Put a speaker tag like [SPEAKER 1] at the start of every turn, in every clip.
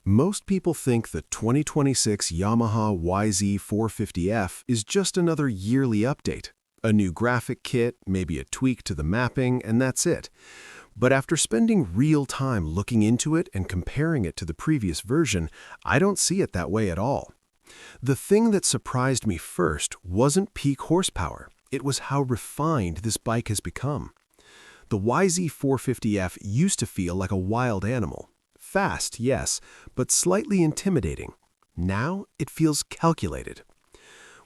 [SPEAKER 1] Most people think the 2026 Yamaha YZ450F is just another yearly update. A new graphic kit, maybe a tweak to the mapping, and that's it. But after spending real time looking into it and comparing it to the previous version, I don't see it that way at all. The thing that surprised me first wasn't peak horsepower. It was how refined this bike has become. The YZ450F used to feel like a wild animal. Fast, yes, but slightly intimidating. Now it feels calculated.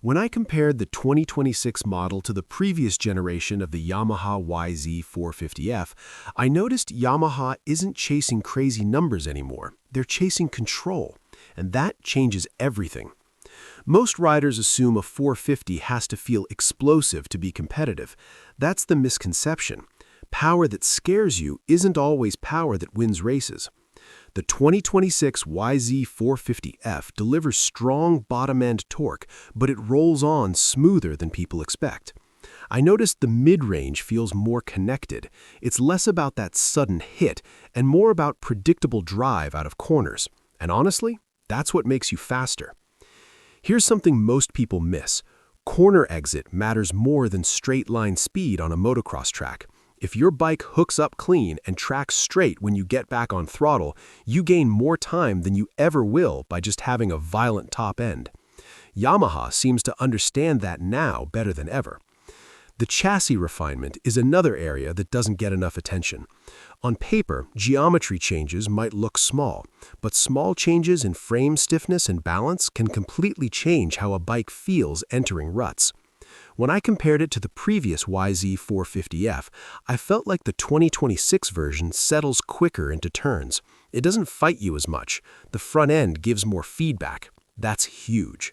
[SPEAKER 1] When I compared the 2026 model to the previous generation of the Yamaha YZ450F, I noticed Yamaha isn't chasing crazy numbers anymore. They're chasing control, and that changes everything. Most riders assume a 450 has to feel explosive to be competitive. That's the misconception. Power that scares you isn't always power that wins races. The 2026 YZ450F delivers strong bottom-end torque, but it rolls on smoother than people expect. I noticed the mid-range feels more connected. It's less about that sudden hit and more about predictable drive out of corners. And honestly, that's what makes you faster. Here's something most people miss. Corner exit matters more than straight-line speed on a motocross track. If your bike hooks up clean and tracks straight when you get back on throttle, you gain more time than you ever will by just having a violent top end. Yamaha seems to understand that now better than ever. The chassis refinement is another area that doesn't get enough attention. On paper, geometry changes might look small, but small changes in frame stiffness and balance can completely change how a bike feels entering ruts. When I compared it to the previous YZ450F, I felt like the 2026 version settles quicker into turns. It doesn't fight you as much. The front end gives more feedback. That's huge.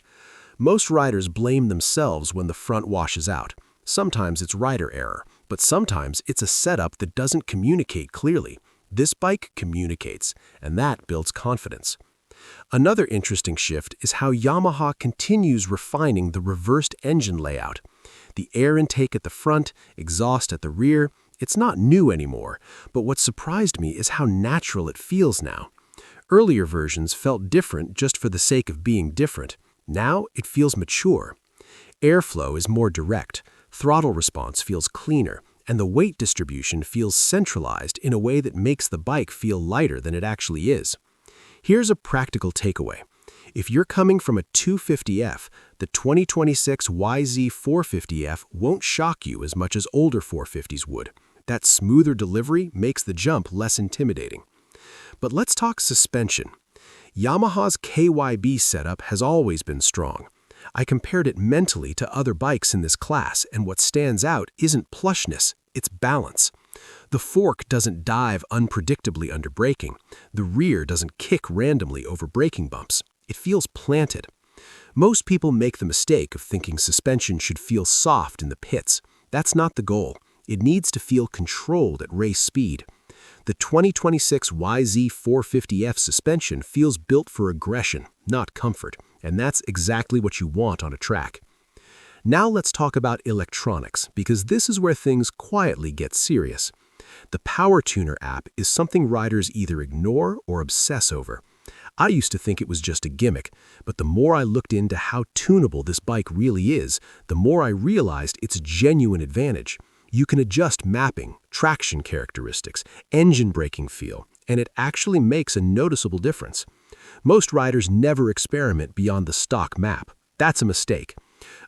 [SPEAKER 1] Most riders blame themselves when the front washes out. Sometimes it's rider error, but sometimes it's a setup that doesn't communicate clearly. This bike communicates, and that builds confidence. Another interesting shift is how Yamaha continues refining the reversed engine layout. The air intake at the front, exhaust at the rear, it's not new anymore, but what surprised me is how natural it feels now. Earlier versions felt different just for the sake of being different. Now it feels mature. Airflow is more direct, throttle response feels cleaner, and the weight distribution feels centralized in a way that makes the bike feel lighter than it actually is. Here's a practical takeaway. If you're coming from a 250F, the 2026 YZ450F won't shock you as much as older 450s would. That smoother delivery makes the jump less intimidating. But let's talk suspension. Yamaha's KYB setup has always been strong. I compared it mentally to other bikes in this class, and what stands out isn't plushness, it's balance. The fork doesn't dive unpredictably under braking. The rear doesn't kick randomly over braking bumps. It feels planted. Most people make the mistake of thinking suspension should feel soft in the pits. That's not the goal. It needs to feel controlled at race speed. The 2026 YZ450F suspension feels built for aggression, not comfort, and that's exactly what you want on a track. Now let's talk about electronics, because this is where things quietly get serious. The Power Tuner app is something riders either ignore or obsess over. I used to think it was just a gimmick, but the more I looked into how tunable this bike really is, the more I realized its genuine advantage. You can adjust mapping, traction characteristics, engine braking feel, and it actually makes a noticeable difference. Most riders never experiment beyond the stock map. That's a mistake.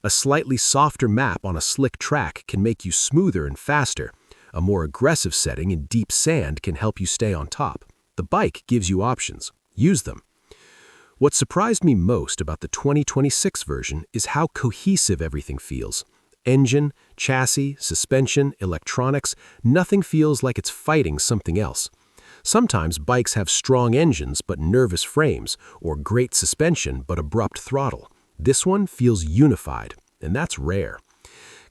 [SPEAKER 1] A slightly softer map on a slick track can make you smoother and faster. A more aggressive setting in deep sand can help you stay on top. The bike gives you options. Use them. What surprised me most about the 2026 version is how cohesive everything feels. Engine, chassis, suspension, electronics, nothing feels like it's fighting something else. Sometimes bikes have strong engines but nervous frames, or great suspension but abrupt throttle. This one feels unified, and that's rare.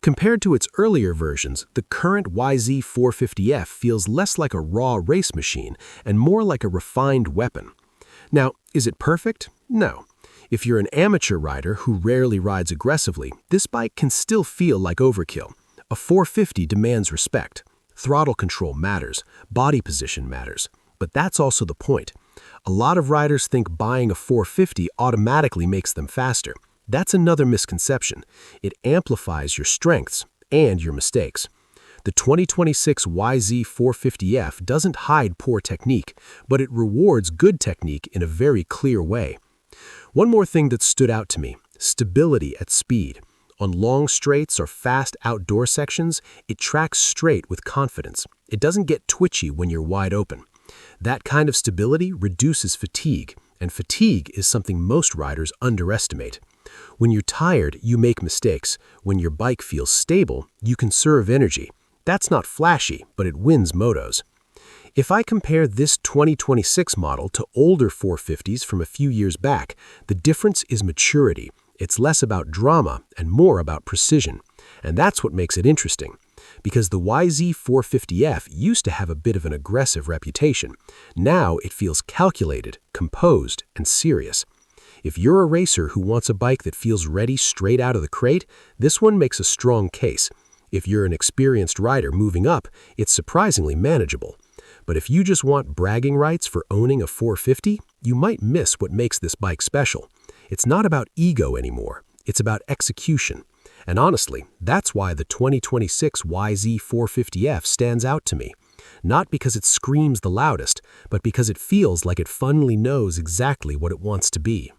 [SPEAKER 1] Compared to its earlier versions, the current YZ450F feels less like a raw race machine and more like a refined weapon. Now, is it perfect? No. If you're an amateur rider who rarely rides aggressively, this bike can still feel like overkill. A 450 demands respect. Throttle control matters, body position matters. But that's also the point. A lot of riders think buying a 450 automatically makes them faster. That's another misconception. It amplifies your strengths and your mistakes. The 2026 YZ450F doesn't hide poor technique, but it rewards good technique in a very clear way. One more thing that stood out to me: stability at speed. On long straights or fast outdoor sections, it tracks straight with confidence. It doesn't get twitchy when you're wide open. That kind of stability reduces fatigue, and fatigue is something most riders underestimate. When you're tired, you make mistakes. When your bike feels stable, you conserve energy. That's not flashy, but it wins motos. If I compare this 2026 model to older 450s from a few years back, the difference is maturity. It's less about drama and more about precision. And that's what makes it interesting. Because the YZ450F used to have a bit of an aggressive reputation. Now it feels calculated, composed, and serious. If you're a racer who wants a bike that feels ready straight out of the crate, this one makes a strong case. If you're an experienced rider moving up, it's surprisingly manageable. But if you just want bragging rights for owning a 450, you might miss what makes this bike special. It's not about ego anymore. It's about execution. And honestly, that's why the 2026 YZ450F stands out to me. Not because it screams the loudest, but because it feels like it finally knows exactly what it wants to be.